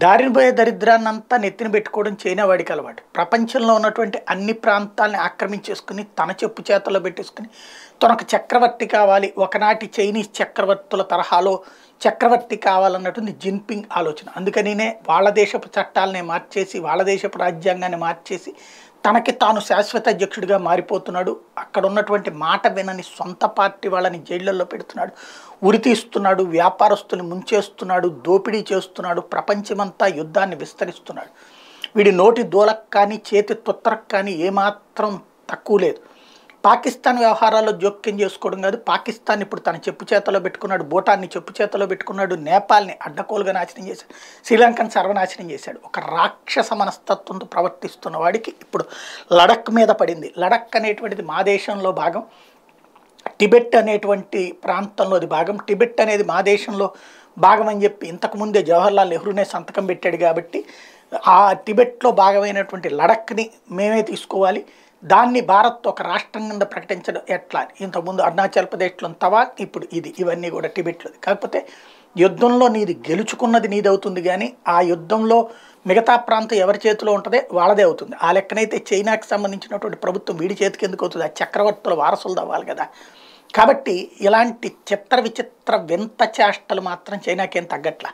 దారిన పోయే దరిద్రాన్నంతా నెత్తిన పెట్టుకోవడం చైనా వాడికి అలవాటు. ప్రపంచంలో ఉన్నటువంటి అన్ని ప్రాంతాలని ఆక్రమించేసుకుని తన చెప్పు చేతల్లో పెట్టేసుకుని తనకు చక్రవర్తి కావాలి, ఒకనాటి చైనీస్ చక్రవర్తుల తరహాలో చక్రవర్తి కావాలన్నటువంటి జిన్పింగ్ ఆలోచన. అందుకనినే వాళ్ళ దేశపు చట్టాలనే మార్చేసి వాళ్ళ దేశపు రాజ్యాంగాన్ని మార్చేసి తనకి తాను శాశ్వత అధ్యక్షుడిగా మారిపోతున్నాడు. అక్కడ ఉన్నటువంటి మాట వినని సొంత పార్టీ వాళ్ళని జైళ్ళల్లో పెడుతున్నాడు, ఉరితీస్తున్నాడు, వ్యాపారస్తుల్ని ముంచేస్తున్నాడు, దోపిడీ చేస్తున్నాడు, ప్రపంచమంతా యుద్ధాన్ని విస్తరిస్తున్నాడు. వీడి నోటి దూలకు కానీ చేతి తొత్తరకు కానీ ఏమాత్రం తక్కువ లేదు. పాకిస్తాన్ వ్యవహారాల్లో జోక్యం చేసుకోవడం కాదు, పాకిస్తాన్ ఇప్పుడు తన చెప్పు చేతలో పెట్టుకున్నాడు, భూటాన్ని చెప్పు చేతలో పెట్టుకున్నాడు, నేపాల్ని అడ్డకోలుగా నాశనం చేశాడు, శ్రీలంకను సర్వనాశనం చేశాడు. ఒక రాక్షస మనస్తత్వంతో ప్రవర్తిస్తున్న వాడికి ఇప్పుడు లడక్ మీద పడింది. లడక్ అనేటువంటిది మా దేశంలో భాగం, టిబెట్ అనేటువంటి ప్రాంతంలో అది భాగం. టిబెట్ అనేది మా దేశంలో భాగం అని చెప్పి ఇంతకుముందే జవహర్లాల్ నెహ్రూనే సంతకం పెట్టాడు. కాబట్టి ఆ టిబెట్లో భాగమైనటువంటి లడక్ని మేమే తీసుకోవాలి, దాన్ని భారత్ ఒక రాష్ట్రం కింద ప్రకటించడం ఎట్లా. ఇంతకుముందు అరుణాచల్ ప్రదేశ్లో తవా, ఇప్పుడు ఇది, ఇవన్నీ కూడా టిబెట్లో. కాకపోతే యుద్ధంలో నీది గెలుచుకున్నది నీది అవుతుంది, కానీ ఆ యుద్ధంలో మిగతా ప్రాంతం ఎవరి చేతిలో ఉంటుందే వాళ్ళదే అవుతుంది. ఆ లెక్కనైతే చైనాకి సంబంధించినటువంటి ప్రభుత్వం వీడి చేతికి ఎందుకు అవుతుంది? ఆ చక్రవర్తుల వారసులు అవ్వాలి కదా. కాబట్టి ఇలాంటి చిత్ర విచిత్ర వింత చేష్టలు మాత్రం చైనాకేం తగ్గట్లా.